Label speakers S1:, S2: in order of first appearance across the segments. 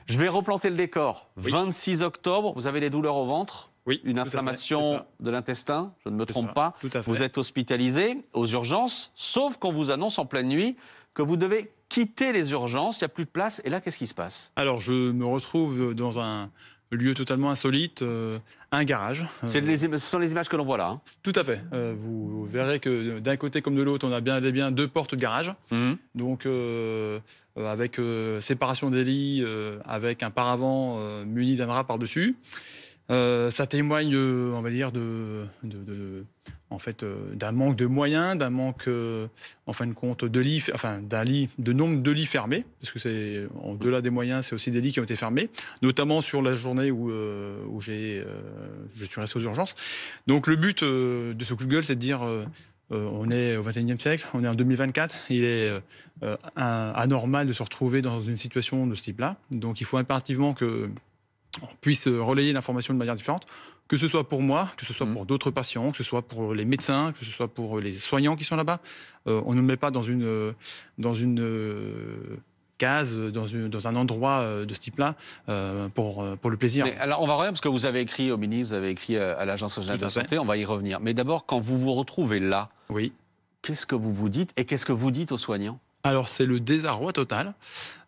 S1: Je vais replanter le décor.
S2: Oui.
S1: 26 octobre, vous avez des douleurs au ventre,
S2: Oui,
S1: une
S2: tout à fait,
S1: inflammation
S2: c'est
S1: de l'intestin, je ne me
S2: ça,
S1: trompe pas.
S2: tout à fait.
S1: Vous êtes hospitalisé aux urgences, sauf qu'on vous annonce en pleine nuit que vous devez quitter les urgences, il n'y a plus de place. Et là, qu'est-ce qui se passe?
S2: Alors, je me retrouve dans un lieu totalement insolite, un garage.
S1: Ce sont les images que l'on voit là.
S2: Tout à fait. Vous verrez que d'un côté comme de l'autre, on a bien deux portes de garage. Donc, avec séparation des lits, avec un paravent muni d'un drap par-dessus. Ça témoigne, on va dire, d'un manque de moyens, d'un manque, en fin de compte, de lits, de nombre de lits fermés, parce que c'est au-delà des moyens, c'est aussi des lits qui ont été fermés, notamment sur la journée où je suis resté aux urgences. Donc le but de ce coup de gueule, c'est de dire on est au XXIe siècle, on est en 2024, il est anormal de se retrouver dans une situation de ce type-là. Donc il faut impérativement que on puisse relayer l'information de manière différente, que ce soit pour moi, que ce soit pour d'autres patients, que ce soit pour les médecins, que ce soit pour les soignants qui sont là-bas. On ne nous met pas dans une case, dans un endroit de ce type-là, pour le plaisir.
S1: Mais alors, on va revenir, parce que vous avez écrit au ministre, vous avez écrit à l'Agence régionale de santé, on va y revenir. Mais d'abord, quand vous vous retrouvez là,
S2: oui.
S1: Qu'est-ce que vous vous dites et qu'est-ce que vous dites aux soignants?
S2: Alors, c'est le désarroi total.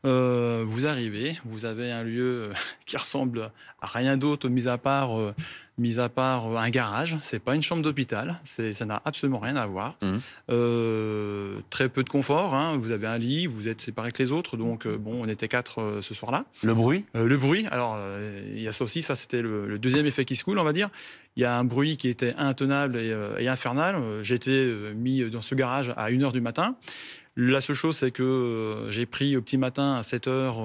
S2: Vous arrivez, vous avez un lieu qui ressemble à rien d'autre, mis à part un garage. C'est pas une chambre d'hôpital, ça n'a absolument rien à voir. Très peu de confort, hein. Vous avez un lit, vous êtes séparés que les autres, donc on était 4 ce soir-là.
S1: Le bruit?
S2: Le bruit, alors il y a ça aussi, ça c'était le deuxième effet qui se coule, on va dire. Il y a un bruit qui était intenable et infernal. J'étais mis dans ce garage à 1h du matin. La seule chose, c'est que j'ai pris au petit matin à 7h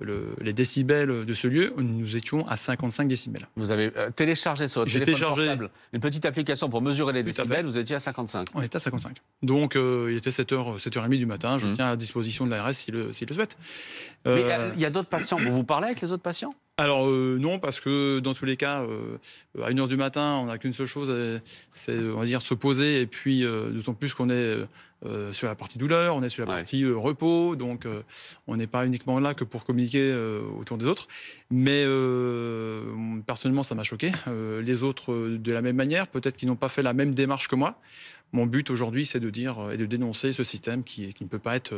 S2: les décibels de ce lieu. Nous étions à 55 décibels.
S1: Vous avez téléchargé sur votre téléphone portable une petite application pour mesurer les décibels, vous étiez à 55.
S2: On était à 55. Donc il était 7h30 du matin, je tiens à la disposition de l'ARS s'il le souhaite.
S1: Mais il y a d'autres patients, vous parlez avec les autres patients?
S2: Alors non, parce que dans tous les cas, à 1h du matin, on n'a qu'une seule chose, c'est on va dire se poser, et puis d'autant plus qu'on est sur la partie douleur, on est sur la partie repos, donc on n'est pas uniquement là que pour communiquer autour des autres. Mais personnellement, ça m'a choqué. Les autres, de la même manière, peut-être qu'ils n'ont pas fait la même démarche que moi. Mon but aujourd'hui, c'est de dire et de dénoncer ce système qui ne peut pas être...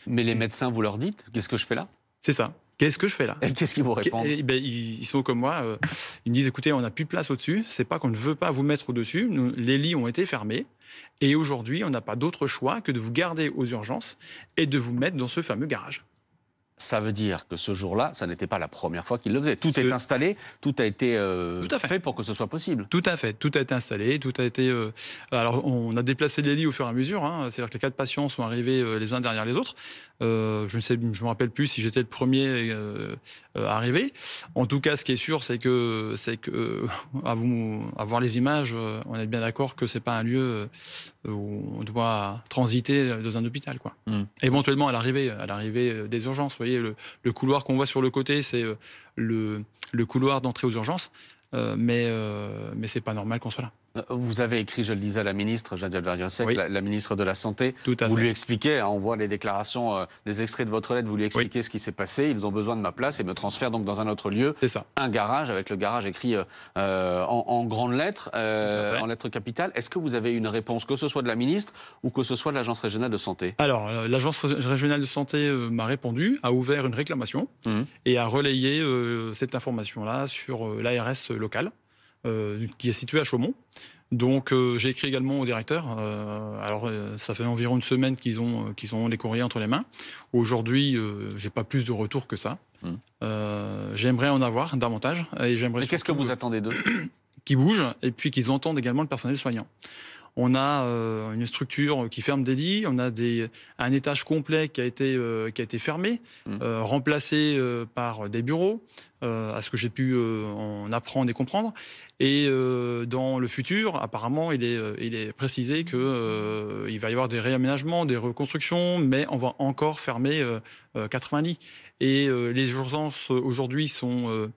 S1: Mais les médecins, vous leur dites, qu'est-ce que je fais là?
S2: C'est ça. Qu'est-ce que je fais là?
S1: Et qu'est-ce qu'ils vous répondent?
S2: Ils sont comme moi. Ils me disent, écoutez, on n'a plus de place au-dessus. C'est pas qu'on ne veut pas vous mettre au-dessus. Les lits ont été fermés. Et aujourd'hui, on n'a pas d'autre choix que de vous garder aux urgences et de vous mettre dans ce fameux garage.
S1: Ça veut dire que ce jour-là, ça n'était pas la première fois qu'ils le faisaient. Tout est installé, tout a été fait pour que ce soit possible.
S2: Tout à fait. Tout a été installé, tout a été... Alors, on a déplacé les lits au fur et à mesure. Hein. C'est-à-dire que les 4 patients sont arrivés les uns derrière les autres. Je me rappelle plus si j'étais le premier arrivé. En tout cas, ce qui est sûr, c'est que à voir les images, on est bien d'accord que c'est pas un lieu où on doit transiter dans un hôpital, quoi. Éventuellement à l'arrivée des urgences. Vous voyez, le couloir qu'on voit sur le côté, c'est le couloir d'entrée aux urgences. Mais c'est pas normal qu'on soit là.
S1: Vous avez écrit, je le disais, à la ministre, Geneviève Darrieussecq,
S2: oui.
S1: la ministre de la Santé. Vous lui expliquez, hein, on voit les déclarations, des extraits de votre lettre, vous lui expliquez ce qui s'est passé. Ils ont besoin de ma place et me transfèrent donc dans un autre lieu.
S2: C'est ça.
S1: Un garage, avec le garage écrit en grandes lettres, en lettres capitales. Est-ce que vous avez une réponse, que ce soit de la ministre ou que ce soit de l'Agence régionale de santé?
S2: Alors, l'Agence régionale de santé m'a répondu, a ouvert une réclamation et a relayé cette information-là sur l'ARS locale, qui est située à Chaumont. Donc j'ai écrit également au directeur. Ça fait environ une semaine qu'ils ont les courriers entre les mains. Aujourd'hui, j'ai pas plus de retours que ça. J'aimerais en avoir davantage. Mais
S1: qu'est-ce que vous attendez d'eux?
S2: Qu'ils bougent et puis qu'ils entendent également le personnel soignant. On a une structure qui ferme des lits, on a un étage complet qui a été fermé, remplacé par des bureaux, à ce que j'ai pu en apprendre et comprendre. Et dans le futur, apparemment, il est précisé qu'il va y avoir des réaménagements, des reconstructions, mais on va encore fermer 80 lits. Et les urgences aujourd'hui sont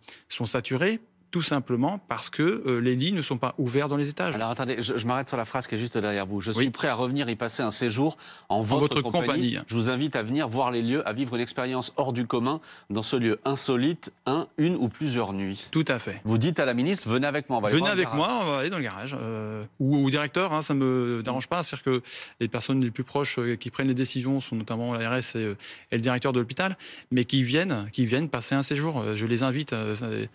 S2: saturées. tout simplement parce que les lits ne sont pas ouverts dans les étages.
S1: Alors attendez, je m'arrête sur la phrase qui est juste derrière vous. Je suis prêt à revenir y passer un séjour en votre compagnie. Je vous invite à venir voir les lieux, à vivre une expérience hors du commun dans ce lieu insolite, une ou plusieurs nuits.
S2: Tout à fait.
S1: Vous dites à la ministre, venez avec moi, on va aller
S2: Venez avec moi, on va aller dans le garage. Ou au directeur, ça ne me dérange pas. C'est-à-dire que les personnes les plus proches qui prennent les décisions sont notamment l'ARS et le directeur de l'hôpital, mais qui viennent passer un séjour. Je les invite.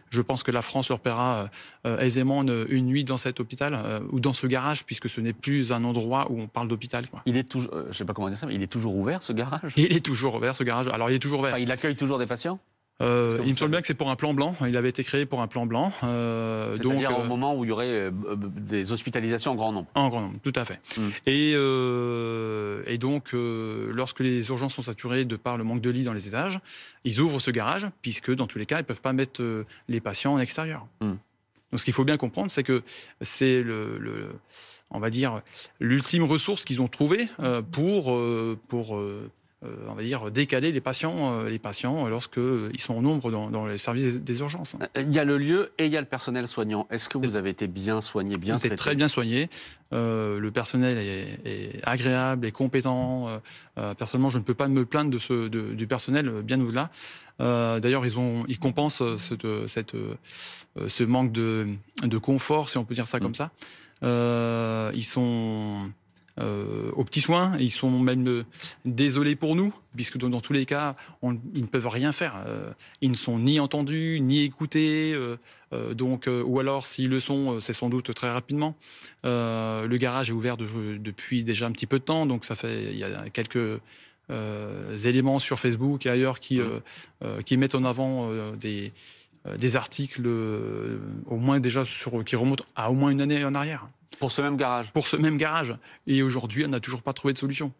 S2: Je pense que la France leur paiera aisément une nuit dans cet hôpital ou dans ce garage, puisque ce n'est plus un endroit où on parle d'hôpital.
S1: Il est toujours, je ne sais pas comment dire ça, mais il est toujours ouvert, ce garage?
S2: Il est toujours ouvert, ce garage. Alors, il est toujours ouvert.
S1: Enfin, il accueille toujours des patients?
S2: Il me semble bien que c'est pour un plan blanc. Il avait été créé pour un plan blanc.
S1: C'est-à-dire au moment où il y aurait des hospitalisations en grand nombre.
S2: En grand nombre, tout à fait. Et donc, lorsque les urgences sont saturées de par le manque de lits dans les étages, ils ouvrent ce garage, puisque dans tous les cas, ils ne peuvent pas mettre les patients en extérieur. Donc, ce qu'il faut bien comprendre, c'est que c'est on va dire, l'ultime ressource qu'ils ont trouvée pour on va dire, décaler les patients lorsqu'ils sont en nombre dans les services des urgences.
S1: Il y a le lieu et il y a le personnel soignant. Est-ce que vous avez été bien soigné, bien traité?
S2: Très bien soigné. Le personnel est agréable et compétent. Personnellement, je ne peux pas me plaindre du personnel, bien au-delà. D'ailleurs, ils compensent ce manque de confort, si on peut dire ça comme ça. Ils sont aux petits soins, ils sont même désolés pour nous, puisque dans tous les cas, ils ne peuvent rien faire. Ils ne sont ni entendus, ni écoutés, ou alors s'ils le sont, c'est sans doute très rapidement. Le garage est ouvert depuis déjà un petit peu de temps, donc il y a quelques éléments sur Facebook et ailleurs qui mettent en avant des articles au moins déjà qui remontent à au moins une année en arrière.
S1: Pour ce même garage? Pour
S2: ce même garage. Et aujourd'hui, on n'a toujours pas trouvé de solution.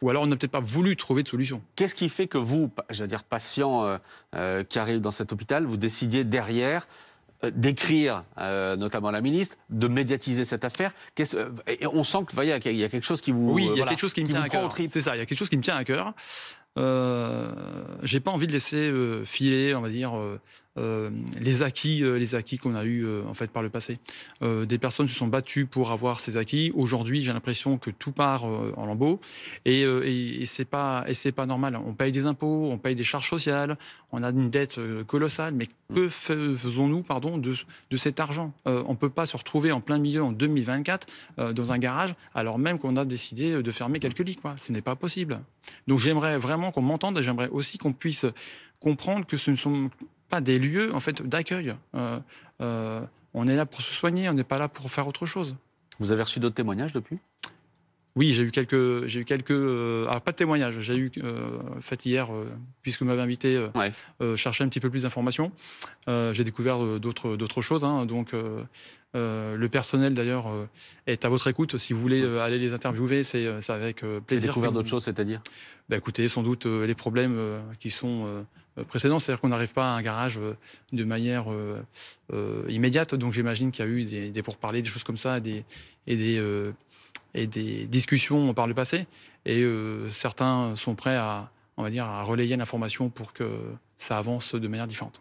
S2: Ou alors, on n'a peut-être pas voulu trouver de solution.
S1: Qu'est-ce qui fait que vous, j'allais dire patient qui arrive dans cet hôpital, vous décidiez derrière d'écrire, notamment à la ministre, de médiatiser cette affaire? Et on sent qu'il y a quelque chose qui vous...
S2: Oui, il y a quelque chose qui me tient à cœur. C'est ça, il y a quelque chose qui me tient à cœur. J'ai pas envie de laisser filer, on va dire, les acquis qu'on a eus en fait par le passé. Des personnes se sont battues pour avoir ces acquis. Aujourd'hui, j'ai l'impression que tout part en lambeaux et c'est pas normal. On paye des impôts, on paye des charges sociales, on a une dette colossale. Mais que faisons-nous, de cet argent? On peut pas se retrouver en plein milieu en 2024 dans un garage, alors même qu'on a décidé de fermer quelques lits, quoi. Ce n'est pas possible. Donc j'aimerais vraiment qu'on m'entende et j'aimerais aussi qu'on puisse comprendre que ce ne sont pas des lieux en fait d'accueil. On est là pour se soigner, on n'est pas là pour faire autre chose.
S1: Vous avez reçu d'autres témoignages depuis?
S2: Oui, j'ai eu quelques alors pas de témoignages. J'ai eu fait hier, puisque vous m'avez invité, chercher un petit peu plus d'informations. J'ai découvert d'autres choses. Donc le personnel d'ailleurs est à votre écoute. Si vous voulez aller les interviewer, c'est avec plaisir. J'ai
S1: découvert d'autres choses, c'est-à-dire?
S2: Écoutez, sans doute les problèmes qui sont précédents, c'est-à-dire qu'on n'arrive pas à un garage de manière immédiate. Donc j'imagine qu'il y a eu des pourparlers, des choses comme ça, et des discussions par le passé. Et certains sont prêts à relayer l'information pour que ça avance de manière différente.